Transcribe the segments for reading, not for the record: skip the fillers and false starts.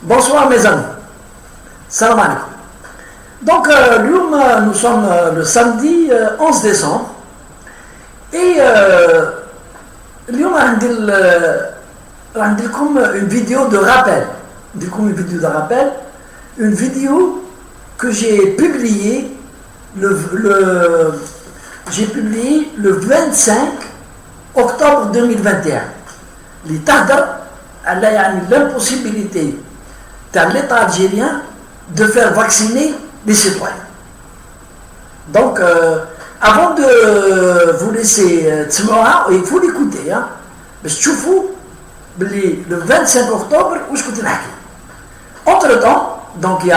Bonsoir mes amis, salam alaikum. Donc nous sommes le samedi 11 décembre et comme une vidéo de rappel, une vidéo que j'ai publiée j'ai publié le 25 octobre 2021. L'impossibilité de l'État algérien de faire vacciner les citoyens. Donc, avant de vous laisser il faut l'écouter. Mais le 25 octobre, où je continue. Entre-temps, donc il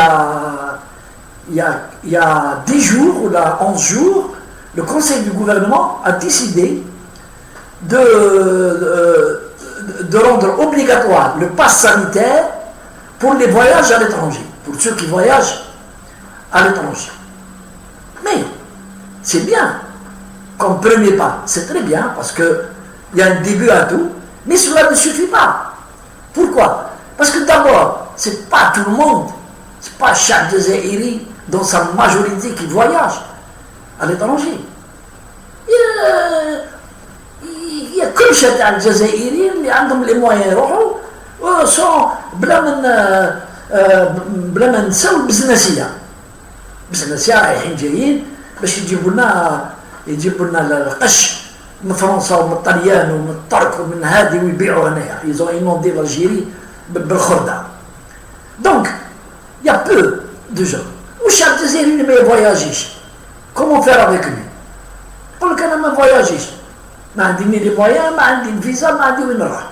y a 10 jours ou 11 jours, le Conseil du gouvernement a décidé de rendre obligatoire le pass sanitaire pour les voyages à l'étranger, pour ceux qui voyagent à l'étranger. Mais c'est bien, comme premier pas, c'est très bien, parce qu'il y a un début à tout, mais cela ne suffit pas. Pourquoi? Parce que d'abord, c'est pas tout le monde, c'est pas chaque Jazairi dans sa majorité qui voyage à l'étranger. Il y a que les Jazairiens qui ont les moyens de sans بلا ما نساو البزنسيه رايحين جايين باش يجيبوا لنا القش من فرنسا ومن الطليان ومن الترك ومن هذه ويبيعوا هنايا يزون inondé l'Algérie بالخردة. Donc il y a peu de gens. وش الجزائري اللي ما يفواياجيش؟ comment faire avec lui؟ يقول لك انا ما فواياجيش، ما عندي ni les moyens، ما عندي الفيزا، ما عندي وين نروح.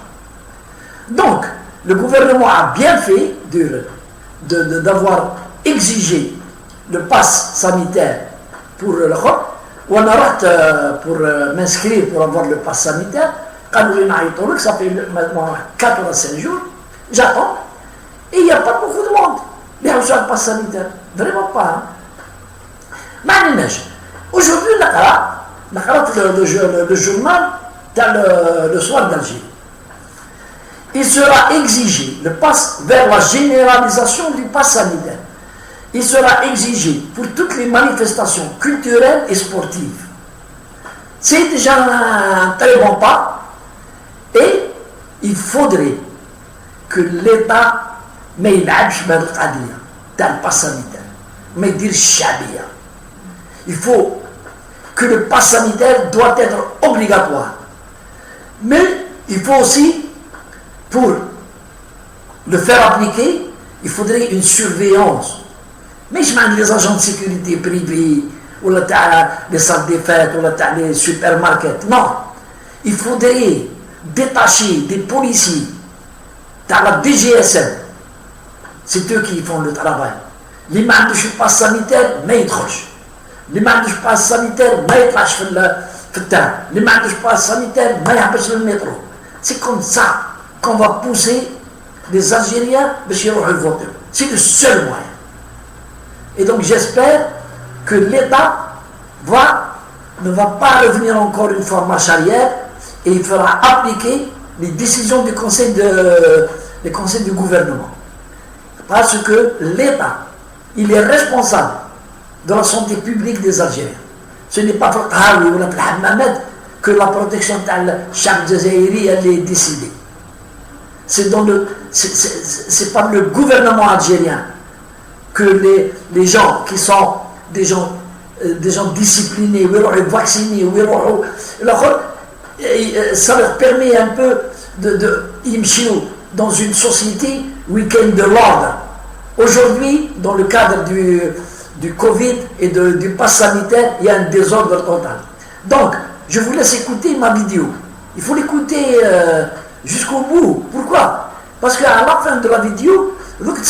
Donc le gouvernement a bien fait d'avoir exigé le pass sanitaire pour l'Europe. On a pour m'inscrire pour avoir le pass sanitaire. Ça fait maintenant 4 ou 5 jours. J'attends. Et il n'y a pas beaucoup de monde. Mais on a le pass sanitaire. Vraiment pas. Aujourd'hui, le journal le soir d'Algérie. Il sera exigé le pass vers la généralisation du pass sanitaire. Il sera exigé pour toutes les manifestations culturelles et sportives. C'est déjà un très bon pas et il faudrait que l'État ما يلعبش بهذه القضية تاع الباس sanitaire ما يديرش الشعبية. Il faut que le pass sanitaire doit être obligatoire. Mais il faut aussi, pour le faire appliquer, il faudrait une surveillance. Mais je m'en les agents de sécurité privés, ou les salles des fêtes, ou les supermarkets. Non. Il faudrait détacher des policiers dans la DGSN. C'est eux qui font le travail. Les mains de passe sanitaire, mais ils trochent. Les mains de passe sanitaire, mais ils trachent le terrain. Les mains de passe sanitaire, mais ils empêchent le métro. C'est comme ça qu'on va pousser les Algériens à voter. C'est le seul moyen. Et donc j'espère que l'État ne va pas revenir encore une fois marche arrière et il fera appliquer les décisions du conseil du gouvernement. Parce que l'État, il est responsable de la santé publique des Algériens. Ce n'est pas Hawi ou Mohamed que la protection de chaque Jazairi est décidée. C'est par le gouvernement algérien que les gens qui sont des gens disciplinés, vaccinés, ça leur permet un peu de dans une société week-end de l'ordre. Aujourd'hui, dans le cadre du Covid et du pass sanitaire, il y a un désordre total. Donc, je vous laisse écouter ma vidéo. Il faut l'écouter jusqu'au bout. Pourquoi? Parce qu'à la fin de la vidéo, vous avez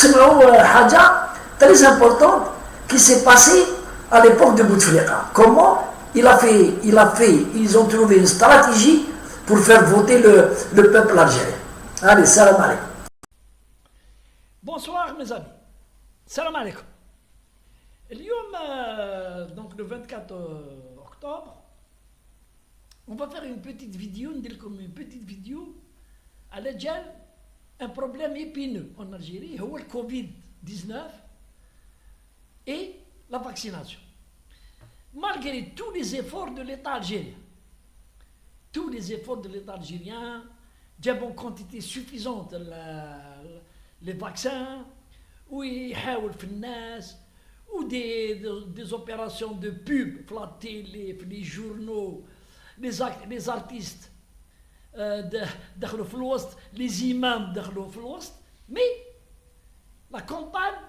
très importante qui s'est passée à l'époque de Bouteflika. Comment ils ont trouvé une stratégie pour faire voter le peuple algérien. Allez, salam alaikum. Bonsoir mes amis. Salam alaikum. Donc le 24 octobre, on va faire une petite vidéo à l'Adjal un problème épineux en Algérie, c'est le Covid-19 et la vaccination. Malgré tous les efforts de l'État algérien, جابوا en quantité suffisante les vaccins, ويحاول في الناس, ou des opérations de pub, la télé, les journaux, les artistes دخلوا في الوسط, les imams دخلوا في الوسط, mais la campagne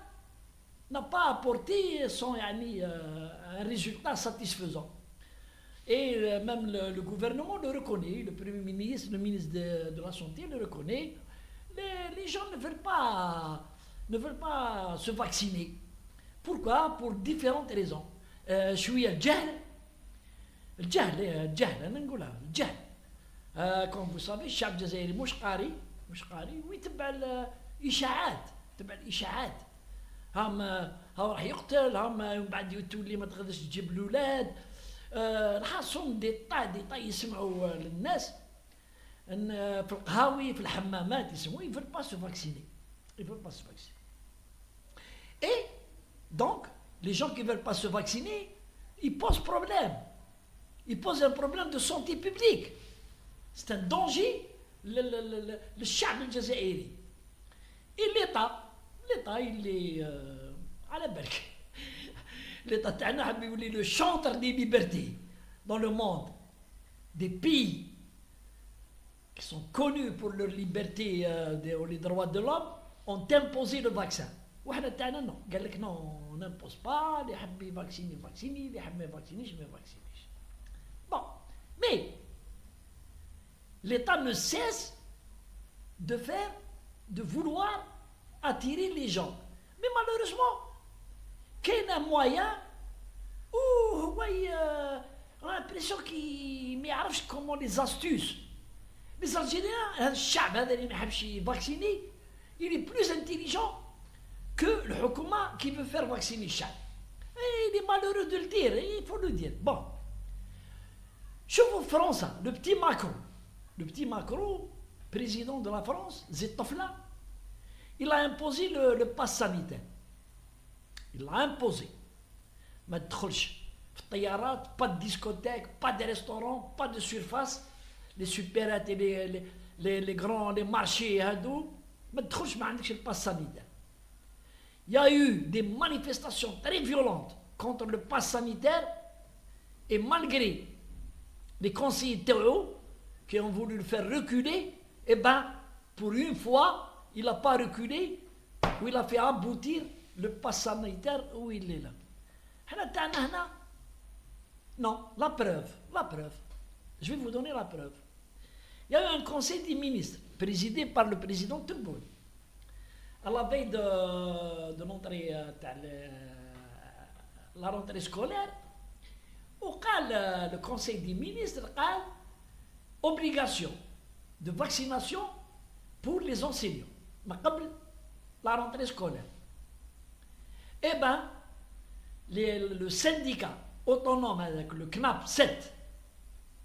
n'a pas apporté un résultat satisfaisant. Et même le gouvernement le reconnaît, le Premier ministre, le ministre de la Santé le reconnaît. Les gens ne veulent pas se vacciner. Pourquoi? Pour différentes raisons. شوية الجهل أنا نقولها الجهل. Comme vous savez, الشعب الجزائري مش قاري ويتبع الإشاعات. هم راح يقتل، هم بعد تولي ما تقدرش تجيب الأولاد. نحصهم ديطاي يسمعوا للناس ان في القهاوي في الحمامات يسمعوا ils veulent pas se vacciner. Et donc les gens qui veulent pas se vacciner, ils posent problème. Ils posent un problème de santé publique. C'est un danger للشعب الجزائري. Et l'État il est على بالك. L'État تاعنا حاب يولي le chantre des libertés dans le monde. Des pays qui sont connus pour leur liberté ou les droits de l'homme ont imposé le vaccin. وحنا تاعنا non, قال لك non, on n'impose pas, اللي يحب يفاكسيني فاكسيني, اللي يحب ما يفاكسينيش ما يفاكسينيش. Bon, mais l'État ne cesse de vouloir attirer les gens. Mais malheureusement, qu'il y a un moyen où on a l'impression qu'il ne sait pas comment les astuces. Les Algériens, il est plus intelligent que le Hukuma qui veut faire vacciner le Chad. Et il est malheureux de le dire, il faut le dire. Bon. شوفوا فرنسا, le petit Macron, président de la France, Zetofla, il a imposé le pass sanitaire. Il l'a imposé. ما تدخلش في الطيارات, pas de discothèque, pas de restaurant, pas de surface, les supérettes et les grands les marchés هادو, ما تدخلش ما عندكش le pass sanitaire. Il y a eu des manifestations très violentes contre le pass sanitaire, et malgré les conseillers théoraux qui ont voulu le faire reculer, eh ben, pour une fois, il n'a pas reculé, ou il a fait aboutir le pass sanitaire où il est là. Non, la preuve. Je vais vous donner la preuve. Il y a eu un conseil des ministres, présidé par le président Tebboune, à la veille de l'entrée, la rentrée scolaire, où le conseil des ministres a obligation de vaccination pour les enseignants, mais avant la rentrée scolaire. Eh bien, le syndicat autonome avec le CNAP 7,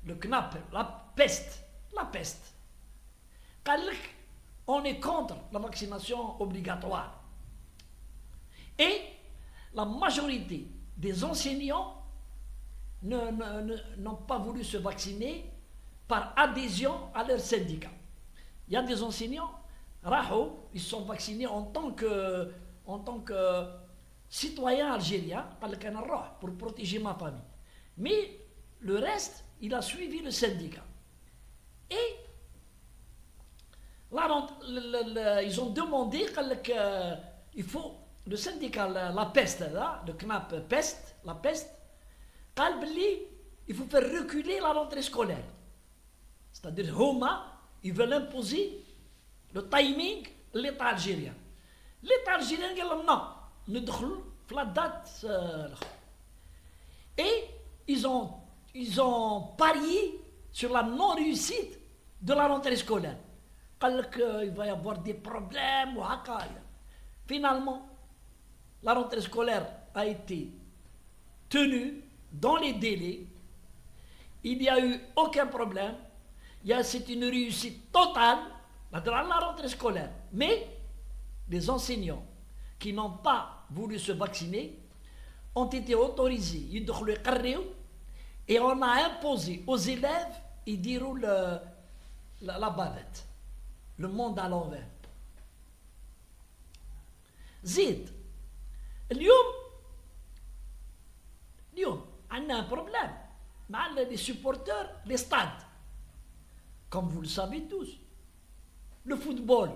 le CNAP, la peste, on est contre la vaccination obligatoire. Et la majorité des enseignants n'ont pas voulu se vacciner par adhésion à leur syndicat. Il y a des enseignants, ils sont vaccinés en tant que citoyens algériens, pour protéger ma famille. Mais le reste, il a suivi le syndicat. Et ils ont demandé il faut, le syndicat, la peste, là, le CNAP peste, la peste, il faut faire reculer la rentrée scolaire. C'est-à-dire, ils veulent imposer le timing de l'État algérien. L'État algérien dit non, nous devons la date. Et ils ont parié sur la non-réussite de la rentrée scolaire. Il va y avoir des problèmes. Finalement, la rentrée scolaire a été tenue dans les délais. Il n'y a eu aucun problème. C'est une réussite totale. la rentrée scolaire. Mais les enseignants qui n'ont pas voulu se vacciner ont été autorisés et on a imposé aux élèves ils diront la bavette, le monde à l'envers. زيد اليوم عندنا un problème مع les supporters, les stades. Comme vous le savez tous, le football,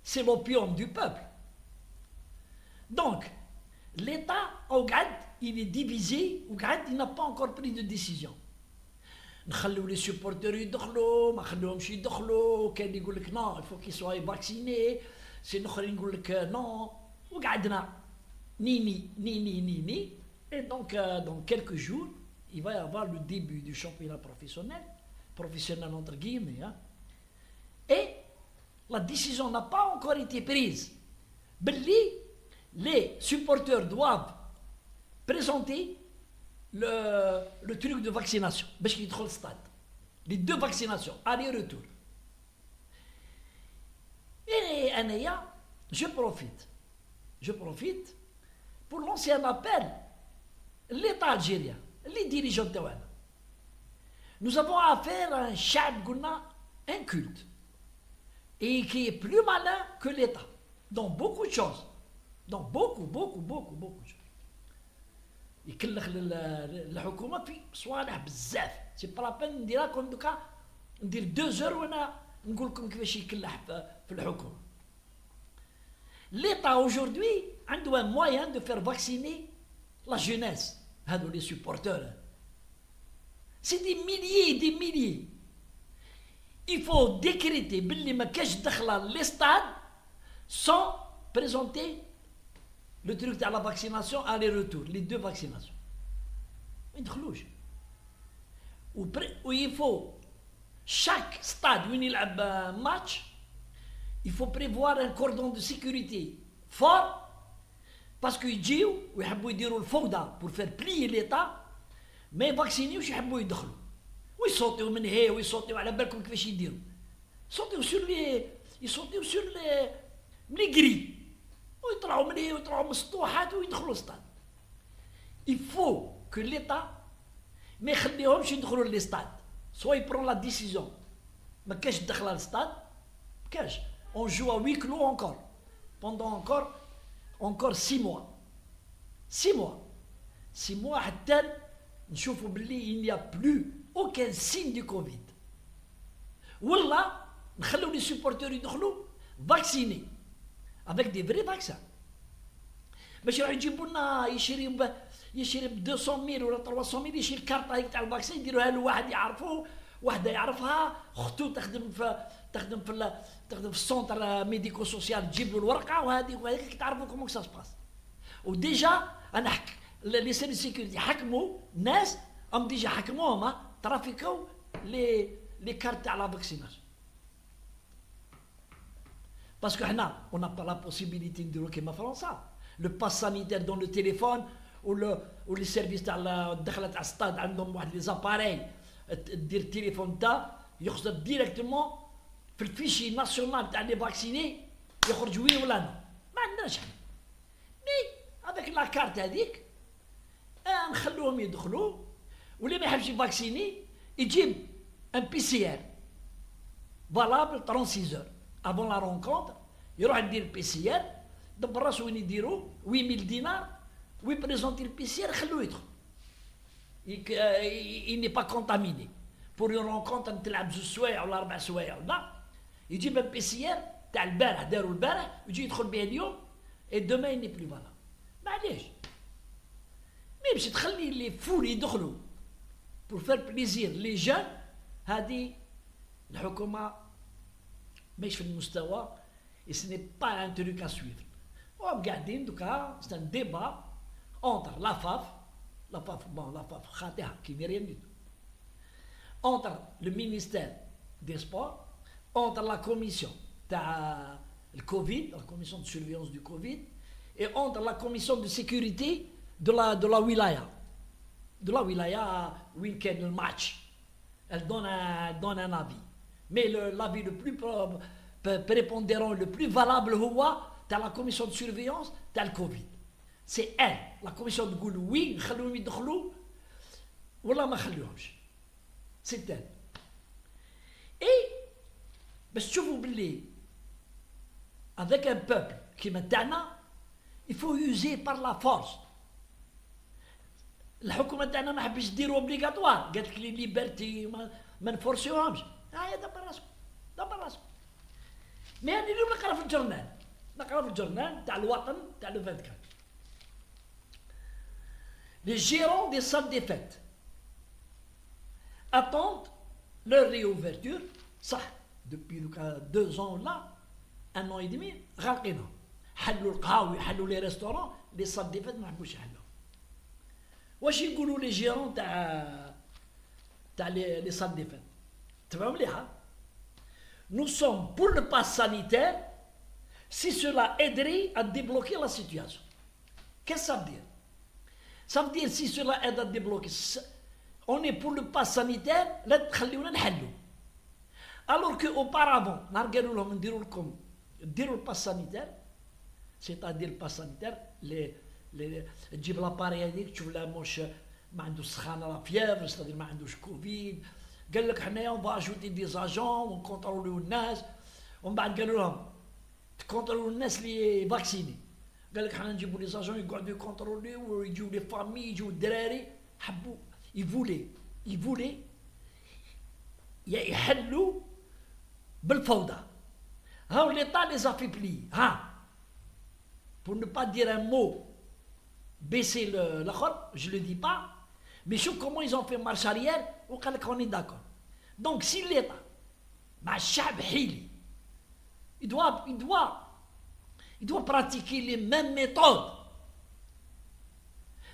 c'est l'opium du peuple. Donc, l'État, il est divisé, il n'a pas encore pris de décision. نخلوا les supporters يدخلوا ما خلوهمش يدخلوا كان يقول لك non il faut qu'ils soient vaccinés سي اخرين يقول لك non وقعدنا ni et donc dans quelques jours il va y avoir le début du championnat professionnel entre guillemets hein. Et la décision n'a pas encore été prise. Les supporters doivent présenter le truc de vaccination. Les 2 vaccinations, aller-retour. Et je profite pour lancer un appel à l'État algérien, les dirigeants de Tawana. Nous avons affaire à un culte, et qui est plus malin que l'État, dans beaucoup de choses. Dans beaucoup de choses. يكلخ الحكومه في صوالح بزاف سي با لابين نديرها لكم دوكا ندير 2 زور وانا نقول لكم كيفاش يكلح في الحكومه. L'État aujourd'hui عنده un moyen de faire vacciner la jeunesse, هادو les supporters. C'est des milliers et des milliers. Il faut décréter باللي ما كاش دخله les stades sans présenter le truc de la vaccination aller-retour, les 2 vaccinations. Où il faut, chaque stade où il y a un match, il faut prévoir un cordon de sécurité fort, parce qu'ils disent, ils veulent le fauda pour faire plier l'État, mais vacciner, ils veulent y entrer. Ils sautent من هي ويصوتوا على بالكم كيفاش يديروا. Ils sautent sur les grilles. ويطلعوا من هي ويطلعوا من السطوحات ويدخلوا الستاد. Il faut que l'État ما يخليهمش يدخلوا للستاد. Soit il prend la décision ما كاش تدخل للستاد كاش. On joue à huis clos encore. Pendant encore 6 mois. 6 mois حتى نشوفوا باللي il n'y a plus aucun signe du Covid. ولا نخلوا les supporters يدخلوا vaccinés. Avec des vrais vaccins. باش يروحوا يجيبوا لنا يشري ب 200,000 ولا 300,000 يشري الكارطه هيك تاع الفاكسين يديروها له واحد يعرفه وحده يعرفها اختو تخدم في السونتر ميديكو سوسيال تجيب له الورقه وهذيك تعرفوا كومون سا سباس. وديجا انا لي سيرفيس سيكوريتي حكموا ناس ديجا حكموهم ترافيكو لي كارت تاع لا فاكسيناسيون. Parce que on n'a pas la possibilité de dire comme France. Le pass sanitaire dans le téléphone ou les services دخلت على الستاد عندهم واحد les appareils دير التليفون تاع يخرج directement في الفيشي ناسيونال تاع لي فاكسيني يخرج وي ولا لا. ما عندناش حنا. مي avec la carte هذيك نخلوهم يدخلوا واللي ما يحبش يفاكسيني يجيب un PCR valable 36 heures. Avant la rencontre, il y aura un PCR, d'abord راسو وين يديروا 8,000 دينار ويبريزونتي البيسيير خلوه يدخل. Il n'est pas contaminé. Pour une rencontre نتلعب 2 سوايع ولا 4 سوايع ولا يجيب البيسيير تاع البارح داروا البارح ويجي يدخل به اليوم et demain il n'est plus valable. معليش. مي باش تخلي لي فول يدخلوا pour faire plaisir les jeunes هذه الحكومة ماشي في المستوى et ce n'est pas un truc à suivre. وقاعدين دوكا c'est un débat entre la FAF خاطئها qui n'est rien du tout, entre le ministère des Sports, entre la commission تاع الكوفيد, la commission de surveillance du Covid, et entre la commission de sécurité de la wilaya. De la wilaya, week-end, le match. Elle donne un avis. Mais l'avis le plus prépondérant le plus valable هو تاع la commission de surveillance تاع الكوفيد. C'est elle, la commission تقول oui نخلوهم يدخلوا ولا ما نخلوهمش. C'est elle. Et باش تشوفوا باللي avec un peuple كيما تاعنا il faut user par la force. الحكومه تاعنا ما حبش ديروا اوبليغاتوار، قالت لك لي ليبرتي ما نفورسيوهمش. هيا دبر راسكم. مي انا اليوم نقرا في الجورنال تاع الوطن تاع لو 24. Les gérants des salles des fêtes attendent leur réouverture. صح depuis 2 ans là 1 an et demi غالقينهم. حلوا القهاوي، حلوا لي ريستورون، لي صال دي فيت ما حبوش يحلوا. واش يقولوا لي جيرون تاع لي صال دي فيت؟ تبعوا مليحه. Nous sommes pour le pass sanitaire si cela aiderait à débloquer la situation. Qu'est-ce que ça veut dire? Ça veut dire si cela aide à débloquer. On est pour le pass sanitaire, لا تخليونا نحلوا. Alors que auparavant, نهار قالوا لهم نديروا الباس sanitaire, c'est-à-dire le pass sanitaire, تجيب لاباري هذيك تشوف لا موش ما عندوش سخانه لا فيير، c'est-à-dire ما عندوش كوفيد. قال لك حنايا اون فا اجوتي دي زاجون ونكونتروليو الناس، ومن بعد قالوا لهم تكونتروليو الناس اللي فاكسيني. قال لك حنا نجيبوا لي زاجون يقعدوا يكونتروليو ويجيو لي فامي يجيو الدراري. حبوا يفولي يحلوا بالفوضى. هاو ليطا لي زافيبلي ها pour ne pas dire un mot, baisser l'achor, je ne le dis pas, mais je sais comment ils ont fait marche arrière, on est d'accord. Donc si l'État, il doit pratiquer les mêmes méthodes.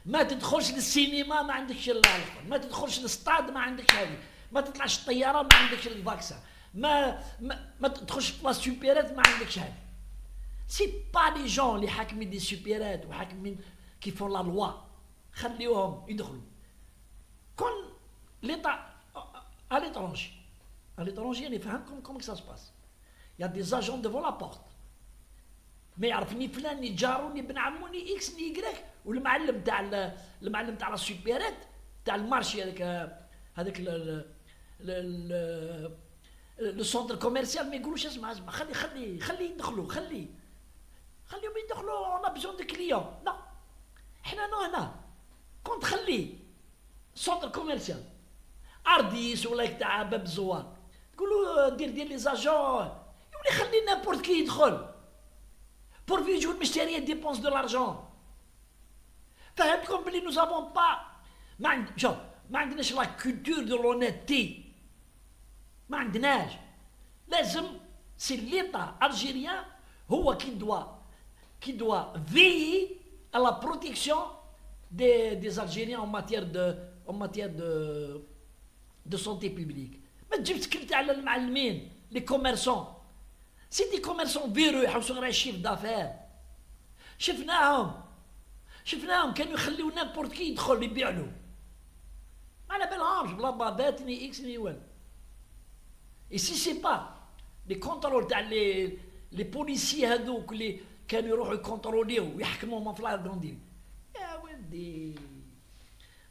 ما تدخلش للسينما ما عندكش الألقاب، ما تدخلش للستاد ما عندكش هذه، ما تطلعش الطيارة ما عندكش الفاكسان، ما تدخلش في السوبيرات ما عندكش هذه. C'est pas les gens les حاكمين des supérettes ou حاكمين qui font la loi. خليوهم يدخلوا. كون l'État à l'étranger. À l'étranger, on فهم comment ça se passe. Il y a des agents devant la porte. ما يعرف ني فلان ني جارو ني بن عمو ني اكس ني يكراك، والمعلم تاع لا سوبيرات تاع المارشي هذاك لو سونتر كوميرسيال ما يقولوش اسمع خلي يدخلوا خليهم يدخلوا. اون بيزون دو كليون. لا حنا هنا كون تخلي سونتر كوميرسيال ارديس ولا تاع باب الزوار تقولوا دير لي زاجون يولي خلي نابورت كي يدخل بور يجيو المشتريات ديبونس دو لارجون. فهمتكم بلي نو سافون با ما عندناش لا كولتور دو لونيتي، ما عندناش. لازم سي ليطا الجيريان هو qui doit veiller à la protection des Algériens en matière de santé publique. ما تجيب تكلت على المعلمين لي كوميرسون. سي دي كوميرسون فيرو يحوسوا غير الشيف دافير. شفناهم كانوا يخليو نابورت كي يدخل يبيع له. ما على بالهمش بلا بابات ني اكس ني وان. Et si c'est pas les contrôles تاع les policiers هذوك اللي كانوا يروحوا يكونتروليو ويحكموهم في الارغوندي يا ولدي.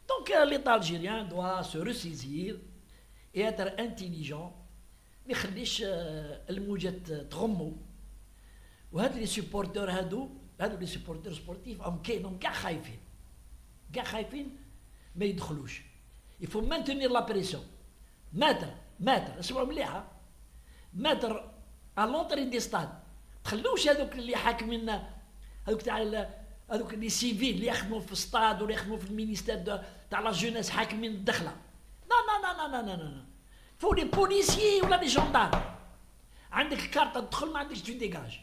Donc l'État algérien doit se ressaisir et être intelligent. ما يخليش الموجات تغمو. وهاد لي سوبورتور هادو لي سوبورتور سبورتيف كاينهم كاع خايفين ما يدخلوش. Il faut maintenir la pression. ماتر اسمعوا مليحه. ماتر à l'entrée des stades. تخلوش هذوك اللي حاكمين هذوك هذوك لي سيفيل اللي يخدموا في الستاد ولا يخدموا في المينيستير تاع لا جونيس حاكمين الدخله. لا فو لي بوليسيي ولا لي جوندارم. عندك كارطه تدخل ما عندكش تديكاج.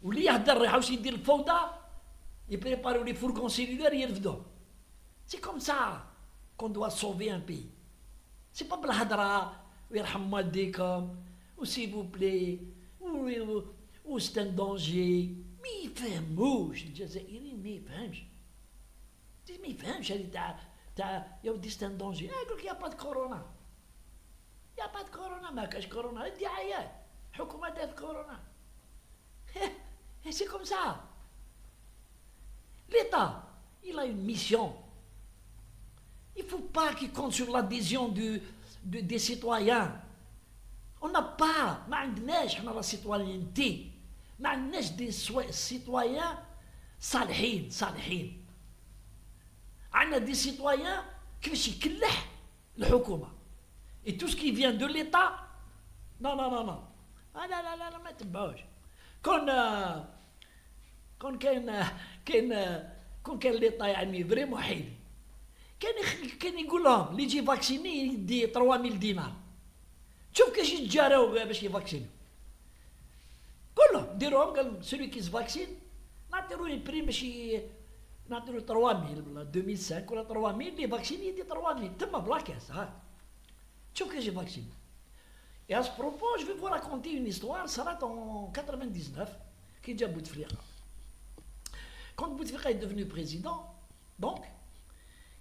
واللي يهدر يحوس يدير الفوضى يبريباريو لي فورغون سيلولار يرفدوه. سي كوم سا كون دوا سوفي ان بي. سي با بالهضره ويرحم والديكم وسي فو بلي و سي ان دونجي. ما يفهموش الجزائريين، ما يفهمش هذه تاع يا ودي سي ان دونجي. يقول لك يا با دو كورونا، ما كاش كورونا، دعايات. حكومة ديال كورونا. C'est comme ça. L'État, il a une mission. Il ne faut pas qu'il compte sur l'adhésion des citoyens. On n'a pas, ما عندناش حنا la citoyenneté. ما عندناش des citoyens صالحين. عندنا des citoyens كيفاش يكلح الحكومة. Et tout ce qui vient de l'État, non. لا ما تبعوش. كون كان ليطا يعني فريمون حيلي كان يقول لهم اللي يجي فاكسيني يدي 3000 دينار. شوف كيفاش يتجاراو باش يفاكسينو. كلهم ديروهم قال سولي كي فاكسين نعطيو لي بريم باش نعطيو 3000 ولا 2005 ولا 3000 اللي فاكسيني يدي 3000 تما بلا كاس. ها شوف كيفاش يفاكسينو. Et à ce propos, je vais vous raconter une histoire, ça date en 99, qui est déjà Bouteflika. Quand Bouteflika est devenu président, donc,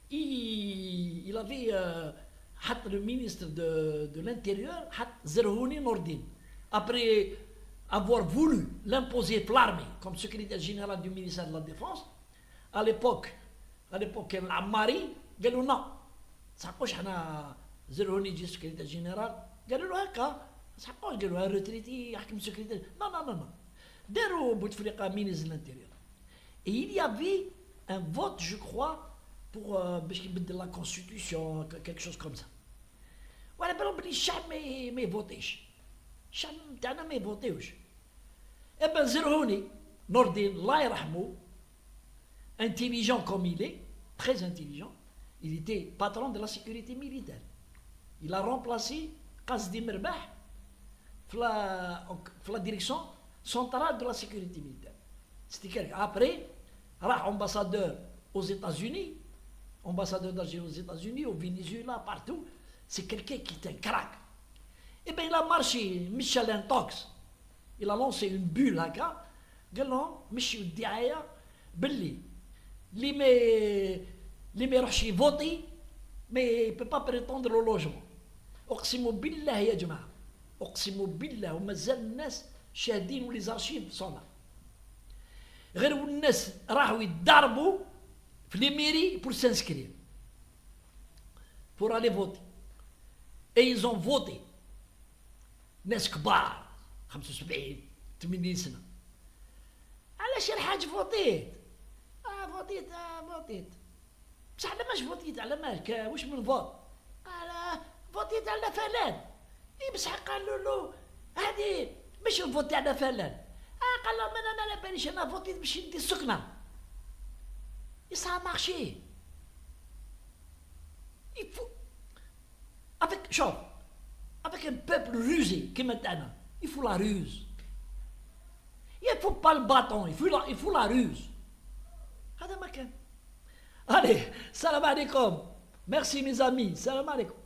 il avait le ministre de l'Intérieur, Zerhouni Nordin, après avoir voulu l'imposer pour l'armée comme secrétaire général du ministère de la Défense, à l'époque, l'Ammari, il a dit non, ça coche Zerhouni dit secrétaire général. قالوا له هكا صحقوش قالوا له ريتريتي يحكم سكرتير non داروا بوتفليقه مينيز لانتيريور. Et il y avait un vote, je crois, pour باش يبدل la constitution, quelque chose comme ça. وعلى بالهم بلي الشعب ما يفوتيش. الشعب تاعنا ما يفوتيوش. ابن زرهوني نور الدين الله يرحمه, intelligent comme il est, très intelligent, il était patron de la sécurité militaire. Il a remplacé Qasdi Mirbah dans la direction centrale de la sécurité militaire. C'était quelqu'un. Après, ambassadeur aux États-Unis, ambassadeur d'Algérie aux États-Unis, au Venezuela, partout. C'est quelqu'un qui est un crack. Et bien, il a marché Michelin Tox. Il a lancé une bulle là-bas. Il a dit, Diaya, Belli, les mecs voter, mais il ne peut pas prétendre au logement. اقسم بالله يا جماعه, اقسم بالله ومازال الناس شاهدين ولي زارشيف صنع غير والناس راحوا يتضاربوا في لي ميري pour s'inscrire pour aller voter. Et ils ont voté. ناس كبار 75 80 سنه. علاش الحاج فوتيت؟ فوتيت بصح علاش فوتيت؟ على مالك واش من فوت؟ قال فوتيت على فلان. بصح قالوا له هذه مش فوتي على فلان. قال لهم انا ما على باليش, انا فوتيت باش ندي السكنه. Ça a marché. Il faut avec un peuple rusé comme maintenant, il faut la ruse. Il ne faut pas le bâton, il faut la ruse. هذا ما كان. Allez, salam alaikum. Merci mes amis, salam alaikum.